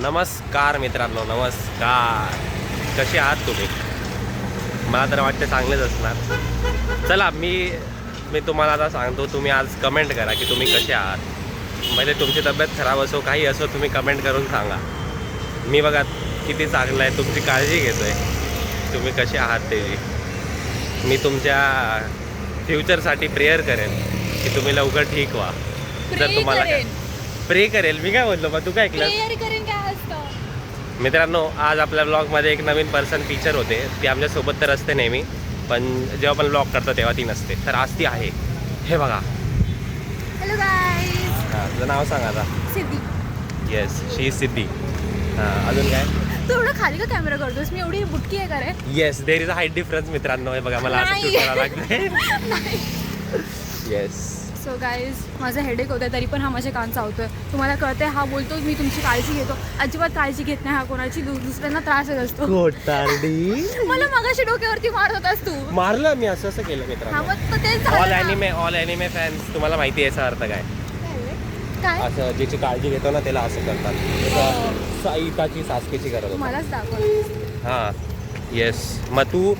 नमस्कार मित्रांनो, नमस्कार. कसे आहात तुम्ही? मला तर वाटते चांगलेच असणार. चला मी तुम्हाला आता सांगतो, तुम्ही आज कमेंट करा की तुम्ही कसे आहात. म्हणजे तुमची तब्येत खराब असो काही असो, तुम्ही कमेंट करून सांगा. मी बघा किती चांगलं आहे, तुमची काळजी घेतो आहे. तुम्ही कसे आहात ते मी तुमच्या फ्युचरसाठी प्रेयर करेन की तुम्ही लवकर ठीक व्हा. जर तुम्हाला प्रे करेल मी काय बोललो, मग तू काय ऐकलं? मित्रांनो, आज आपल्या ब्लॉगमध्ये एक नवीन पर्सन फीचर होते. ती आमच्यासोबत तर असते नेहमी, पण जेव्हा आपण ब्लॉग करतो तेव्हा ती नसते. तर आज ती आहे. हे बघा. Hello guys. हां, तुझं नाव सांग आता. सिद्धी. येस, शी इज सिद्धी. हां, अजून काय? तू एवढं खाली का कॅमेरा करतोस? मी एवढी बुटकी आहे का रे? Yes, there is a height difference मित्रांनो. हे बघा, मला असं शूट करावं लागतंय. येस. सो गाईज, माझं हेडेक होतं तरी पण हा माझ्या कान चावतोय. तुम्हाला कळतंय, हा बोलतो मी तुमची काळजी घेतो. अजिबात काळजी घेत नाही हा कोणाची. दुसऱ्यांना त्रास होत असतो. कोटारडी. मला मगाशी डोक्यावरती मारत होतास तू. मारलं मी, असं केलं हा मित्रांनो. मग तर तेच ऑल झालं ना. ॲनिमे फॅन्स, तुम्हाला माहिती आहे याचा अर्थ काय? काय असं ज्याची काळजी घेतो ना त्याला असं करतात. जसं साईताची सासकेची करत होता. मलाच दाखव. हां, येस. मग तू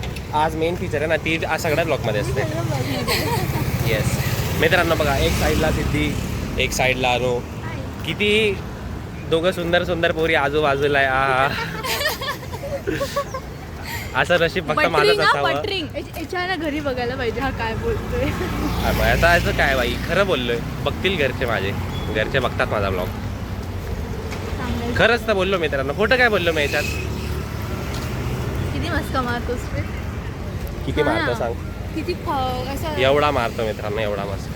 आज मेन फीचर आहे ना, ती आज सगळ्या ब्लॉगमध्ये असते. येस मित्रांनो, बघा, एक साईडला सिद्धी, एक साईडला अनु. किती दोघं सुंदर सुंदर पोरी आजूबाजूला आहे. असं नशीब फक्त माझंच असावं. याच्या ना घरी बघायला पाहिजे हा काय बोलतोय. आता याचं काय बाई, खरं बोललोय. बघतील घरचे, माझे घरचे बघतात माझा ब्लॉग. खरंच तर बोललो मित्रांनो, खोटं काय बोललो मी याच्यात? किती मस्त मारतोस रे. किती मारतो सांग? किती असं एवढा मारतो मित्रांनो, एवढा मस्त.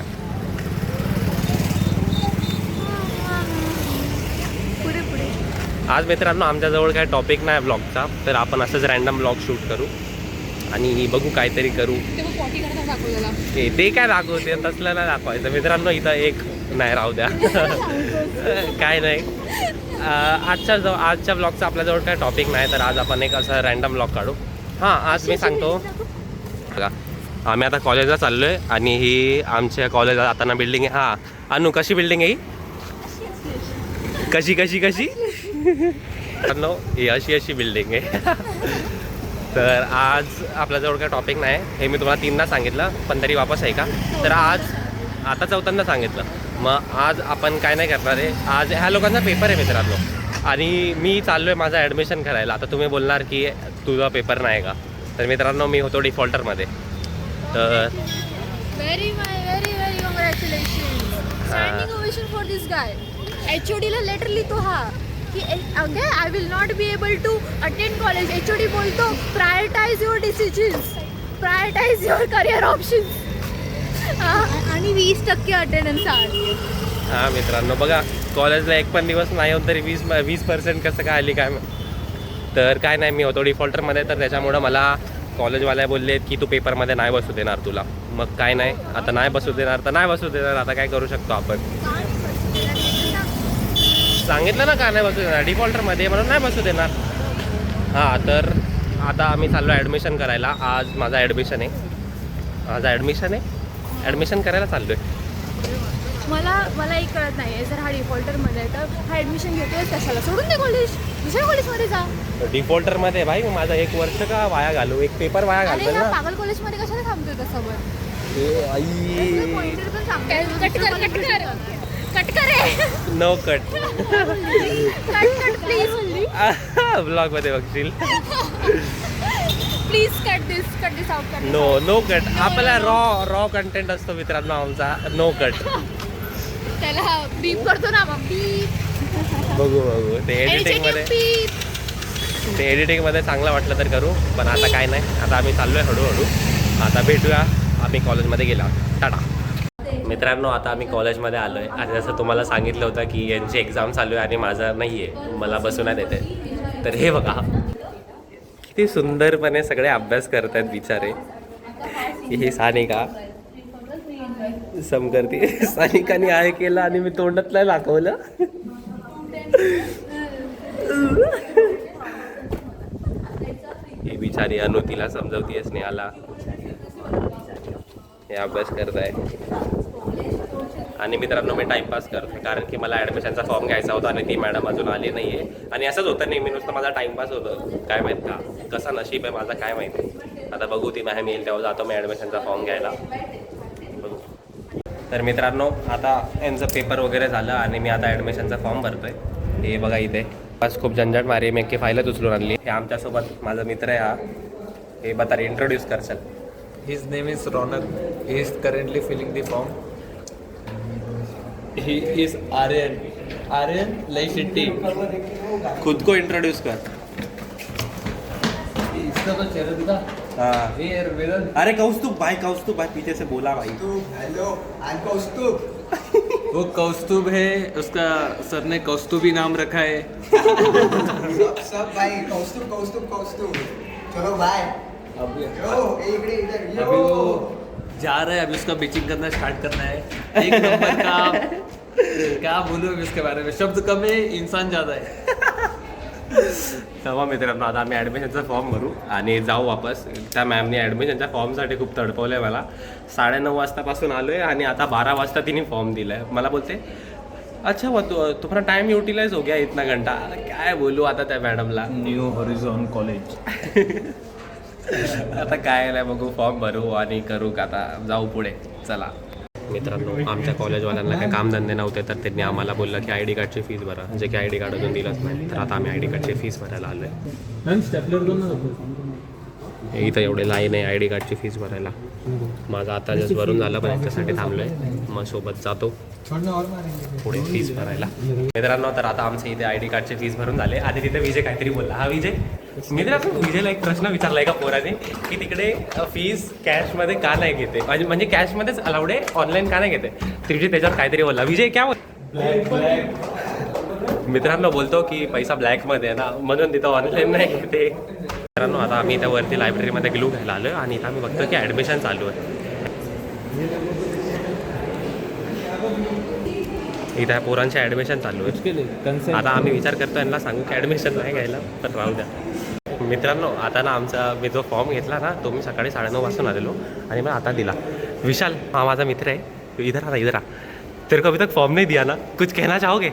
पुढे पुढे. आज मित्रांनो आमच्याजवळ काय टॉपिक नाही ब्लॉगचा, तर आपण असंच रॅन्डम ब्लॉग शूट करू आणि बघू काहीतरी करू. ते काय दाखवते, तसलं नाही दाखवायचं मित्रांनो. इथं एक नाही, राहू द्या. काय नाही. आजच्या ब्लॉगचा आपल्याजवळ काय टॉपिक नाही, तर आज आपण एक असं रॅन्डम ब्लॉग काढू. हां, आज मी सांगतो बघा, आम्ही आता कॉलेजला चाललो आहे आणि ही आमच्या कॉलेजला जाताना बिल्डिंग आहे. हां अनु, कशी बिल्डिंग आहे ही? कशी नो, ही अशी बिल्डिंग आहे. तर आज आपल्याजवळ काय टॉपिक नाही, हे मी तुम्हाला 3दा सांगितलं, पण तरी वापस आहे का? तर आज आता 4थ्यांदा सांगितलं. मग आज आपण काय नाही करणार आहे. आज ह्या लोकांचा पेपर आहे मित्रांनो, आणि मी चाललो आहे माझं ॲडमिशन करायला. आता तुम्ही बोलणार की तुझा पेपर नाही का? तर मित्रांनो, मी होतो डिफॉल्टरमध्ये. तर very congratulation. Standing ovation for this guy. HODला लेटर लिहितो हा की okay, I will not be able to attend college. HOD बोलतो prioritise your decisions, prioritise your career options, आणि 20% अटेंडन्स आहे. हां मित्रांनो, बघा, कॉलेजला एक पण दिवस नाही होत तरी 20% कसं काय आली काय? तर काय नाही, मी होतो डिफॉल्टरमध्ये, तर त्याच्यामुळं मला कॉलेजवाल्या बोलले की तू पेपरमध्ये नाही बसू देणार तुला. मग काय नाही, आता नाही बसू देणार तर नाही बसू देणार. आता काय करू शकतो आपण? सांगितलं ना का नाही बसू देणार, डिफॉल्टरमध्ये म्हणून नाही बसू देणार. हां, तर आता आम्ही चाललो ॲडमिशन करायला. आज माझं ॲडमिशन आहे. ॲडमिशन करायला चाललो आहे. मला एक कळत नाही आहे, जर हा डिफॉल्टरमध्ये आहे तर हा ॲडमिशन घेतोय कशाला? सोडून दे कॉलेज, दुसऱ्या कॉलेजमध्ये जा. डिफॉल्टरमध्ये भाई माझं 1 वर्ष का वाया घालू? एक पेपर वाया घालतो ना. पागल कॉलेजमध्ये कशाला थांबतोय तसं? No cut. प्लीज ब्लॉगमध्ये बघशील. Please cut this out. No cut. आपला रॉ कंटेंट असतो मित्रांनो आमचा. No cut. त्याला बीप करतो ना मग. बघू ते एडिटिंगमध्ये चांगलं वाटलं तर करू, पण आता काय नाही. आता आम्ही चाललो आहे हळूहळू. आता भेटूया आम्ही कॉलेजमध्ये गेला. टाटा. मित्रांनो, आता आम्ही कॉलेजमध्ये आलो आहे आणि जसं तुम्हाला सांगितलं होतं की यांची एक्झाम चालू आहे आणि माझं नाही आहे, मला बसवण्यात येते. तर हे बघा किती सुंदरपणे सगळे अभ्यास करत आहेत बिचारे. ही सानिका समकरती. सानिकाने आहे केलं आणि मी तोंडातलं दाखवलं. ही बिचारी अनु तिला समजवतीये स्नेहाला. हे अभ्यास करताय आणि मित्रांनो मी टाइमपास करतो कारण की मला ॲडमिशनचा फॉर्म घ्यायचा होता आणि ती मॅडम अजून आली नाही आहे. आणि असंच होतं नेहमी, नुसतं माझा टाइमपास होतं. काय माहीत का कसा नशीब आहे माझा काय माहिती. आता बघू ती मॅम येईल तेव्हा जातो मी ॲडमिशनचा फॉर्म घ्यायला. बघू. तर मित्रांनो आता यांचं पेपर वगैरे झालं आणि मी आता ॲडमिशनचा फॉर्म भरतोय. हे बघा इथे बस खूप झंझट मारी. मी एक फाईलच उचलून आणली. हे आमच्यासोबत माझा मित्र आहे हा. हे बता introduce करशाल. His name is Ronak. He is currently filling the form. He is Aryan. Aryan Laishitti. खुद को इंट्रोड्यूस कर. इसका तो चेहरा दिखा. हाँ. Here, Vedan. अरे कौस्तुभ भाई पीछे से बोला भाई. Hello I am Kaustubh. वो कौस्तुभ है. उसका सर ने कौस्तुभी नाम रखा है. सब भाई कौस्तुभ कौस्तुभ कौस्तुभ. चलो बाय. अभी यो इकडे इधर यो. अभी वो जा रहा है. अभी उसका बिचिंग करना स्टार्ट करना है. एक नंबर का. क्या बोलूं अभी उसके बारे में. शब्द कम है, इंसान ज्यादा है. तेव्हा मित्रांनो आता आम्ही ॲडमिशनचा फॉर्म भरू आणि जाऊ वापस. त्या मॅमने ॲडमिशनच्या फॉर्मसाठी खूप तडपवलं आहे मला. 9:30 वाजतापासून आलो आहे आणि आता 12 वाजता तिने फॉर्म दिला आहे. मला बोलते अच्छा वो तुम्हारा टाइम यूटिलाइज हो गया इतना घंटा. काय बोलू आता त्या मॅडमला. New horizon college. आता काय नाही बघू फॉर्म भरू आणि करू का आता जाऊ पुढे. चला मित्रांनो आमच्या कॉलेजवाल्यांना काही कामधंदे नव्हते तर त्यांनी आम्हाला बोललं की आय डी कार्डची फीस भरा. जे की आय डी कार्ड अजून दिलंच नाही. तर आता आम्ही आय डी कार्डची फीस भरायला आलो आहे. इथं एवढे लाईन आहे आय डी कार्डची फीस भरायला. माझं आता जस्ट भरून झालं पण याच्यासाठी थांबलो आहे. मग सोबत जातो पुढे फीस भरायला. मित्रांनो तर आता आमच्या इथे आय डी कार्डची फीस भरून झाले. आधी तिथे विजय काहीतरी बोलला. हा विजय. मित्रांनो विजयला एक प्रश्न विचारला आहे का पोराने की तिकडे फीस कॅशमध्ये का नाही घेते म्हणजे कॅशमध्येच अलाउड आहे ऑनलाईन का नाही घेते. विजय त्याच्यावर काहीतरी बोलला. विजय क्या मित्रांनो बोलतो की पैसा ब्लॅकमध्ये आहे ना म्हणून तिथं ऑनलाईन नाही घेते. मित्रांनो आता आम्ही त्या वरती लायब्ररीमध्ये ग्लू घ्यायला आलो आणि इथं आम्ही बघतो की ॲडमिशन चालू आहे. इथं पोरांचे ॲडमिशन चालू आहे. आता आम्ही विचार करतो यांना सांगू की ॲडमिशन नाही घ्यायला पण राहू द्या. मित्रांनो आता ना आमचा मी जो फॉर्म घेतला ना तो मी सकाळी 9:30 वाजता आलेलो आणि मला आता दिला. विशाल हा माझा मित्र आहे. इधर आ तेरे को अभी तक फॉर्म नहीं दिया ना कुछ कहना चाहोगे.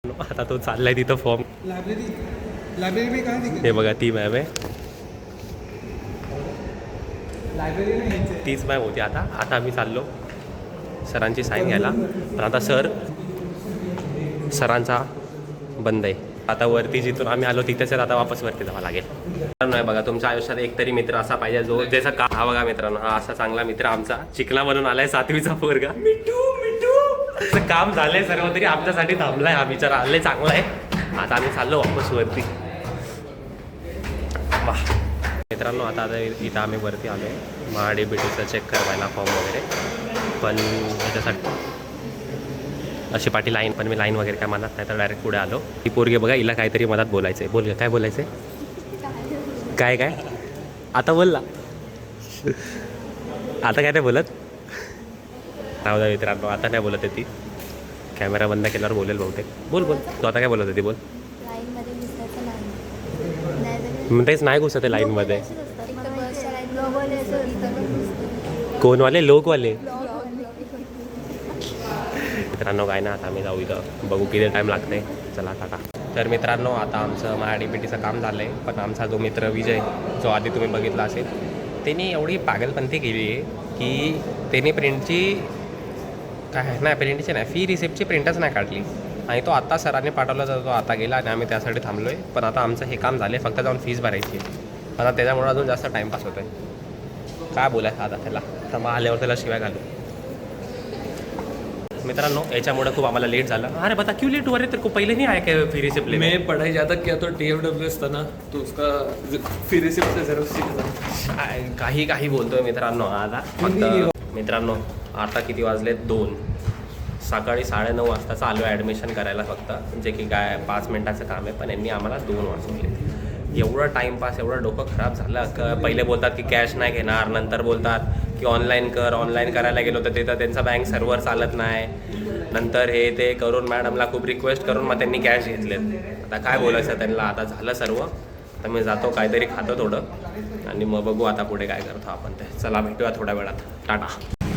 आता तो चाललाय तिथं फॉर्म. लाइब्रेरी में कहाँ दिखे. हे बघा ती मॅम आहे. लाइब्रेरी में तीच मॅम होती. आता आम्ही चाललो सरांची साईन घ्यायला पण आता सरांचा बंद आहे. आता वरती जिथून आम्ही आलो तिथेच आता वापस वरती जावं लागेल. नाही बघा तुमच्या आयुष्यात एकतरी मित्र असा पाहिजे जो ज्याचा का. हा बघा मित्रांनो हा असा चांगला मित्र आमचा चिकना बनून आलाय 7वीचा पोरगा. मिठू काम झालंय सर्व तरी आमच्यासाठी थांबलाय. हा बिचारा आलाय चांगला आहे. आता आम्ही चाललो वापस वरती. वाह मित्रांनो आता इथं आम्ही वरती आलो आहे महा DBTचं चेक करवायला फॉर्म वगैरे. पण ह्याच्यासाठी अशी पाठी लाईन पण मी लाईन वगैरे काय म्हणत नाही तर डायरेक्ट पुढे आलो. ही पोरगी बघा हिला काहीतरी मनात बोलायचं आहे. बोल काय बोलायचं आहे. काय आता बोल ना. आता काय नाही बोलत. राहू द्या मित्रांनो आता नाही बोलत आहे ती. कॅमेरा बंद केल्यावर बोलेल बहुतेक. बोल तू आता काय बोलत होती बोल. मग तेच नाही घुसत आहे लाईनमध्ये. कोणवाले लोकवाले. मित्रांनो काय ना आता आम्ही जाऊ इथं बघू किती टाईम लागते. चला टाटा. तर मित्रांनो आता आमचं महा DBTचं काम झालं आहे पण आमचा जो मित्र विजय जो आधी तुम्ही बघितला असेल त्यांनी एवढी पागलपंथी केली आहे की त्यांनी प्रिंटची प्रिंटची नाही फी रिसिप्टची प्रिंटच नाही काढली आणि तो आता सरांनी पाठवला तर तो आता गेला आणि आम्ही त्यासाठी थांबलो आहे. पण आता आमचं हे काम झालं आहे फक्त जाऊन फीस भरायची आहे. आता त्याच्यामुळे अजून जास्त टाईमपास होतो आहे. काय बोलायचं आता त्याला तर मग आल्यावर त्याला शिवाय घालू. मित्रांनो याच्यामुळे खूप आम्हाला लेट झालं. अरे बता क्यों लेट हुआ रे तेरे को पहले नहीं आया क्या फी रिसिप्ट लेने. मैं पढ़ाई ज़्यादा किया तो TFWS था ना तो उसका फी रिसिप्ट से जरूर सीखा. काही बोलतोय मित्रांनो. आता फक्त मित्रांनो आता किती वाजले 2. सकाळी 9:30 वाजता चालू आहे ॲडमिशन करायला फक्त जे की काय 5 मिनिटाचं काम आहे पण यांनी आम्हाला 2 वाजवले. एवढं टाईमपास एवढं डोकं खराब झालं. पहिले बोलतात की कॅश नाही घेणार नंतर बोलतात की ऑनलाईन करायला गेलो तर तिथं त्यांचा बँक सर्व्हर चालत नाही. नंतर हे ते करून मॅडमला खूप रिक्वेस्ट करून मग त्यांनी कॅश घेतलेत. आता काय बोलायचं त्यांना. आता झालं सर्व तर मी जातो काहीतरी खातो थोडं आणि मग बघू आता पुढे काय करतो आपण ते. चला भेटूया थोड्या वेळात. टाटा.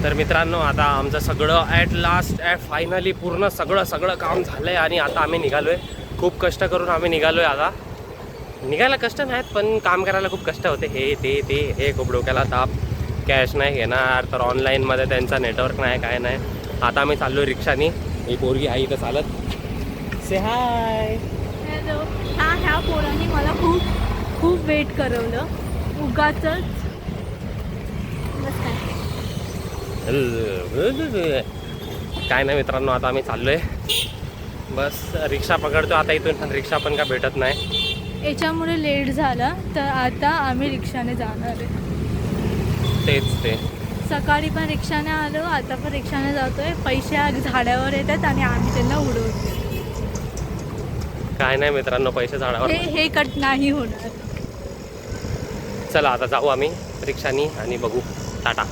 तर मित्रांनो आता आमचं सगळं ॲट लास्ट फायनली पूर्ण सगळं काम झालं आहे आणि आता आम्ही निघालो आहे. खूप कष्ट करून आम्ही निघालो आहे. आता निघायला कष्ट नाहीत पण काम करायला खूप कष्ट होते. हे खूप डोक्याला ताप. कॅश नाही घेणार तर ऑनलाईनमध्ये त्यांचा नेटवर्क नाही काय नाही. आता आम्ही चाललो रिक्षानी. ही पोरगी आई तर चालत. से हाय. हॅलो. ह्या पोरांनी मला खूप वेट करवलं उगाचच. बस काय नाही मित्रांनो आता आम्ही चाललो आहे. बस रिक्षा पकडतो आता इथून पण रिक्षा पण काय भेटत नाही. याच्यामुळे लेट झाला तर आता आम्ही रिक्षाने जाणार आहे. तेच ते सकाळी पण रिक्षाने आलो आता पण रिक्षाने जातोय. पैसे झाडावर येतात आणि आम्ही त्यांना उडवतो. काय नाही मित्रांनो पैसे झाडावर. हे कट नाही होणार. चला आता जाऊ आम्ही रिक्षानी आणि बघू. टाटा.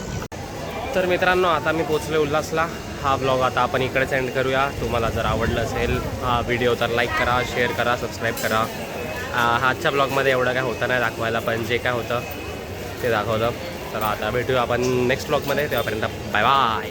तर मित्रांनो आता मी पोचलो उल्हासला. हा ब्लॉग आता आपण इकडे सेंड करूया. तुम्हाला जर आवडलं असेल हा व्हिडिओ तर लाईक करा, शेअर करा, सबस्क्राईब करा. आजच्या ब्लॉगमध्ये एवढं काय होतं नाही दाखवायला पण जे काय होतं ते दाखवलं. तर आता भेटूया आपण नेक्स्ट ब्लॉगमध्ये. तेव्हापर्यंत बाय बाय.